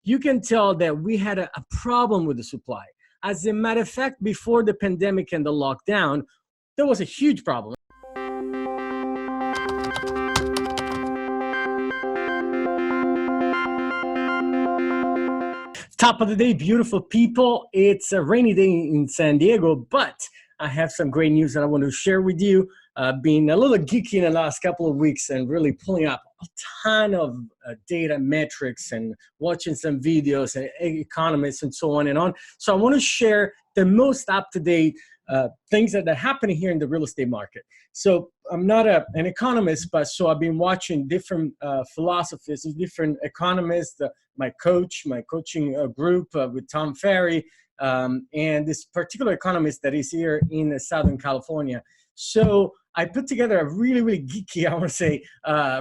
you can tell that we had a problem with the supply. As a matter of fact, before the pandemic and the lockdown, there was a huge problem. Top of the day, beautiful people. It's a rainy day in San Diego, but I have some great news that I want to share with you. Being a little geeky in the last couple of weeks and really pulling up a ton of data metrics and watching some videos and economists and so on and on. So I want to share the most up-to-date things that are happening here in the real estate market. So I'm not an economist, but so I've been watching different philosophies, different economists, my coaching group with Tom Ferry, and this particular economist that is here in Southern California. So I put together a really geeky, I want to say,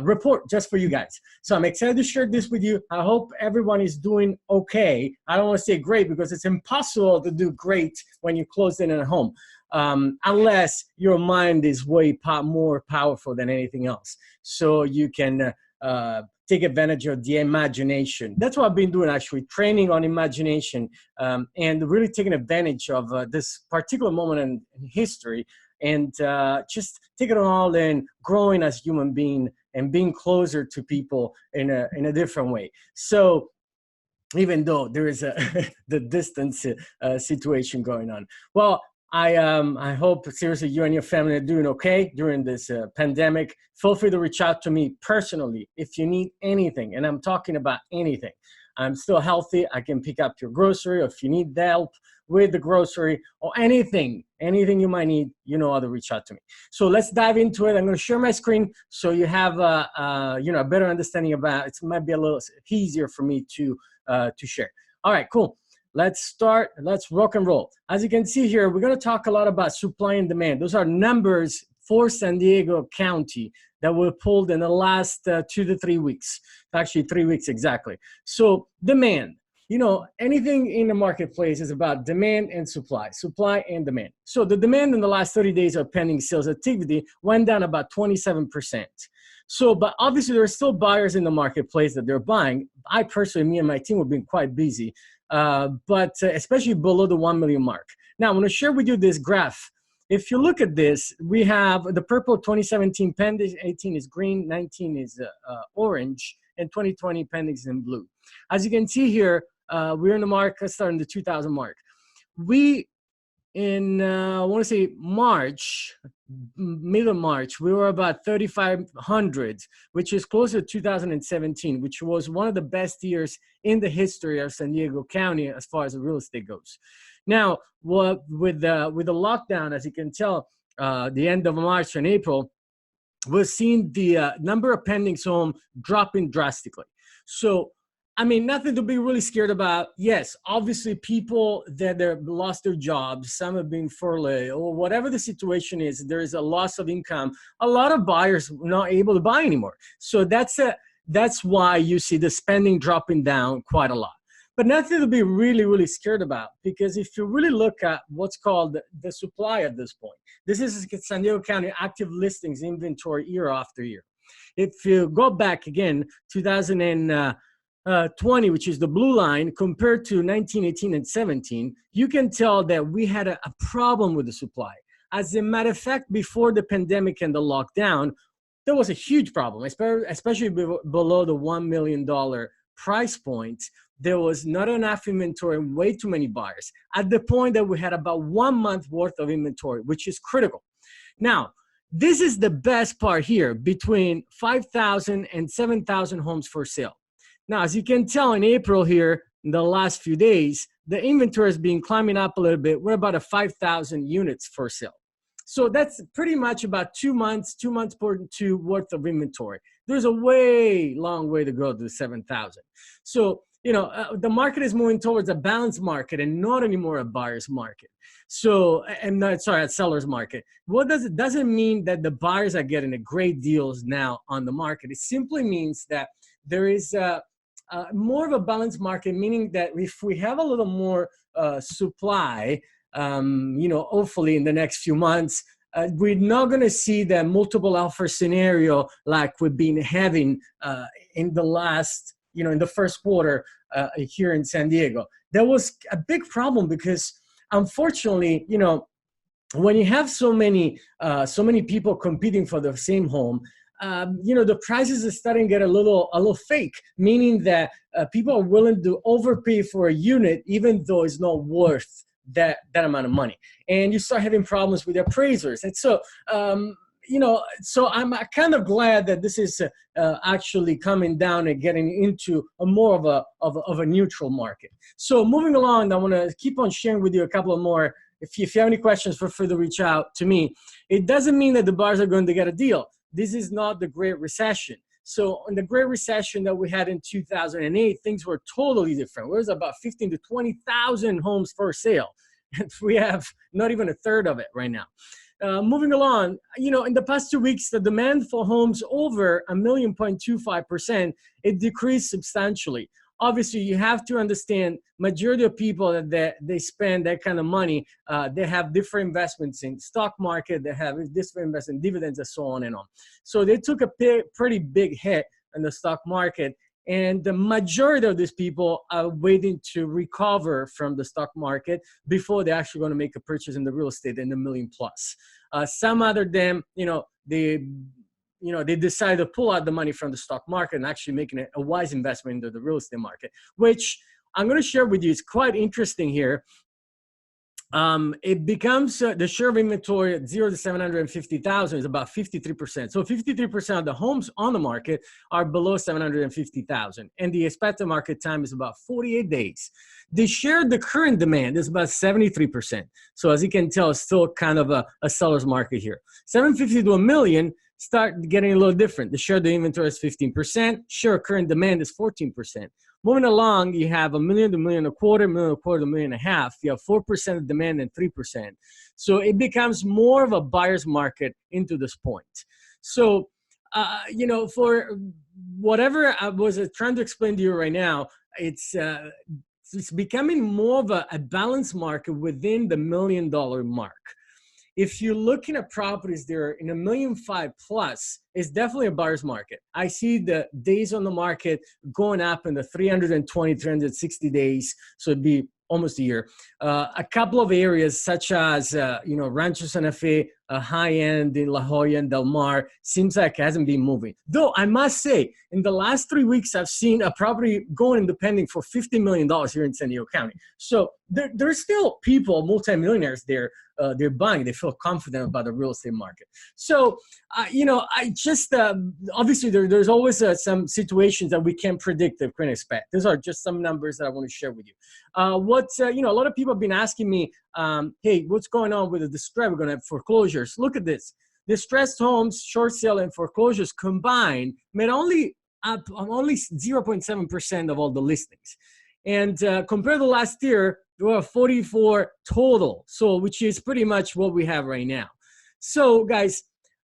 report just for you guys. So I'm excited to share this with you. I hope everyone is doing okay. I don't want to say great because it's impossible to do great when you're closed in at home, unless your mind is way more powerful than anything else. So you can take advantage of the imagination. That's what I've been doing, actually, training on imagination and really taking advantage of this particular moment in history and just taking it all in, growing as a human being and being closer to people in a different way. So even though there is the distance situation going on. Well, I hope seriously you and your family are doing okay during this pandemic. Feel free to reach out to me personally if you need anything, and I'm talking about anything. I'm still healthy. I can pick up your grocery, or if you need help with the grocery or anything you might need, you know how to reach out to me. So let's dive into it. I'm going to share my screen so you have a better understanding about it. It might be a little easier for me to share. All right, cool. Let's start. Let's rock and roll. As you can see here, we're going to talk a lot about supply and demand. Those are numbers for San Diego County that were pulled in the last 2 to 3 weeks. Actually, 3 weeks exactly. So demand. You know, anything in the marketplace is about demand and supply and demand. So the demand in the last 30 days of pending sales activity went down about 27%. So, but obviously there are still buyers in the marketplace that they're buying. I personally, me and my team have been quite busy, but especially below the 1 million mark. Now, I'm going to share with you this graph. If you look at this, we have the purple 2017 pending, 18 is green, 19 is orange, and 2020 pending is in blue. As you can see here, we're in the market starting the 2000 mark. We, in, I want to say March, middle of March, we were about 3,500, which is closer to 2017, which was one of the best years in the history of San Diego County as far as the real estate goes. Now, with the lockdown, as you can tell, the end of March and April, we're seeing the number of pending homes dropping drastically. So, I mean, nothing to be really scared about. Yes, obviously people that lost their jobs, some have been furloughed, or whatever the situation is, there is a loss of income. A lot of buyers are not able to buy anymore. So that's why you see the spending dropping down quite a lot. But nothing to be really scared about, because if you really look at what's called the supply at this point, this is San Diego County active listings inventory year after year. If you go back again, 2020, which is the blue line, compared to 1918 and 17, you can tell that we had a problem with the supply. As a matter of fact, before the pandemic and the lockdown, there was a huge problem, especially below the $1 million price point. There was not enough inventory and way too many buyers, at the point that we had about 1 month worth of inventory, which is critical. Now, this is the best part here, between 5,000 and 7,000 homes for sale. Now, as you can tell in April here, in the last few days, the inventory has been climbing up a little bit. We're about 5,000 units for sale. So that's pretty much about 2 months worth of inventory. There's a long way to go to 7,000. So, you know, the market is moving towards a balanced market and not anymore a buyer's market. So, a seller's market. What does it doesn't mean that the buyers are getting a great deals now on the market. It simply means that there is more of a balanced market, meaning that if we have a little more supply, hopefully in the next few months, we're not going to see the multiple offer scenario like we've been having in the last, in the first quarter here in San Diego. That was a big problem because, unfortunately, you know, when you have so many people competing for the same home, you know, the prices are starting to get a little fake, meaning that people are willing to overpay for a unit even though it's not worth that amount of money, and you start having problems with appraisers. And so you know, so I'm kind of glad that this is actually coming down and getting into a more of a neutral market. So moving along, I want to keep on sharing with you a couple of more. If you have any questions, feel free to reach out to me. It doesn't mean that the buyers are going to get a deal. This is not the Great Recession. So in the Great Recession that we had in 2008, things were totally different. There was about 15 to 20,000 homes for sale. And we have not even a third of it right now. Moving along, you know, in the past 2 weeks, the demand for homes over 1.25%, it decreased substantially. Obviously, you have to understand majority of people that they spend that kind of money, they have different investments in stock market, they have different investments in dividends and so on and on. So they took a pretty big hit in the stock market. And the majority of these people are waiting to recover from the stock market before they're actually going to make a purchase in the real estate in the million plus. Some other them, you know, they decide to pull out the money from the stock market and actually making a wise investment into the real estate market, which I'm going to share with you. It's quite interesting here. It becomes the share of inventory at 0 to 750,000 is about 53%. So 53% of the homes on the market are below 750,000, and the expected market time is about 48 days. The share of the current demand is about 73%. So as you can tell, it's still kind of a seller's market here. 750 to a million start getting a little different. The share of the inventory is 15%. Share of current demand is 14%. Moving along, you have $1 million to $1.25 million, $1.25 million to $1.5 million. You have 4% of demand and 3%. So it becomes more of a buyer's market into this point. So, you know, for whatever I was trying to explain to you right now, it's becoming more of a balanced market within the $1 million mark. If you're looking at properties that are in $1.5 million plus, it's definitely a buyer's market. I see the days on the market going up in the 320, 360 days. So it'd be almost a year. A couple of areas such as, you know, Rancho Santa Fe, high end in La Jolla and Del Mar, seems like it hasn't been moving. Though I must say, in the last 3 weeks, I've seen a property going independent for $50 million here in San Diego County. So there's still people, multimillionaires there, they're buying, they feel confident about the real estate market. So, you know, I just, obviously there's always some situations that we can't predict that we can expect. These are just some numbers that I want to share with you. You know, a lot of people have been asking me, hey, what's going on with the distress? We're going to have foreclosures. Look at this. Distressed homes, short sale, and foreclosures combined made only 0.7% of all the listings. And compared to last year, there were 44 total, so which is pretty much what we have right now. So, guys,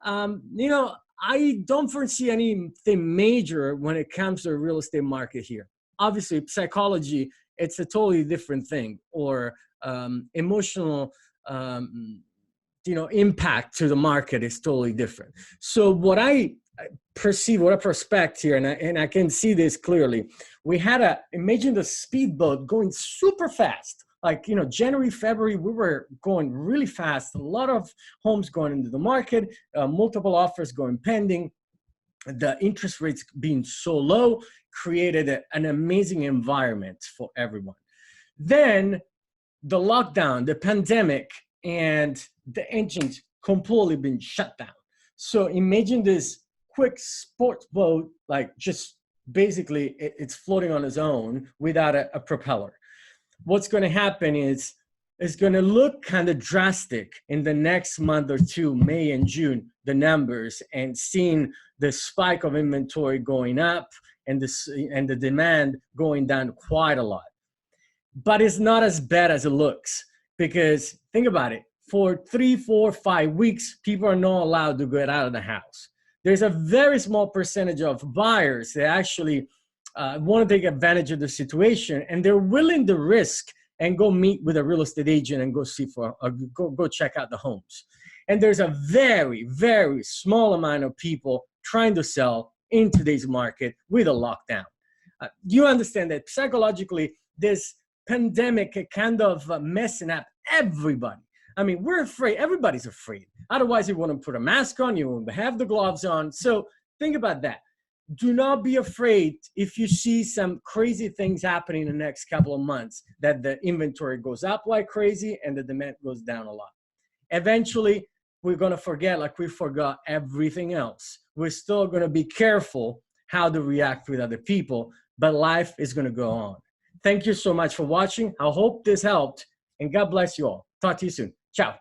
you know, I don't foresee anything major when it comes to the real estate market here. Obviously, psychology, it's a totally different thing, or emotional, you know, impact to the market is totally different. So what I perceive, what I prospect here, and I can see this clearly, we had imagine the speedboat going super fast. Like, you know, January, February, we were going really fast. A lot of homes going into the market, multiple offers going pending. The interest rates being so low created an amazing environment for everyone. Then the lockdown, the pandemic, and the engines completely been shut down. So imagine this quick sports boat, like just basically it's floating on its own without a propeller. What's going to happen is it's going to look kind of drastic in the next month or two, May and June, the numbers, and seeing the spike of inventory going up and the demand going down quite a lot. But it's not as bad as it looks, because think about it. For 3, 4, 5 weeks, people are not allowed to get out of the house. There's a very small percentage of buyers that actually want to take advantage of the situation, and they're willing to risk and go meet with a real estate agent and go go check out the homes. And there's a very, very small amount of people trying to sell in today's market with a lockdown. You understand that psychologically, this pandemic kind of messing up everybody. I mean, we're afraid. Everybody's afraid. Otherwise, you wouldn't put a mask on. You wouldn't have the gloves on. So think about that. Do not be afraid if you see some crazy things happening in the next couple of months, that the inventory goes up like crazy and the demand goes down a lot. Eventually, we're going to forget like we forgot everything else. We're still going to be careful how to react with other people, but life is going to go on. Thank you so much for watching. I hope this helped, and God bless you all. Talk to you soon. Ciao.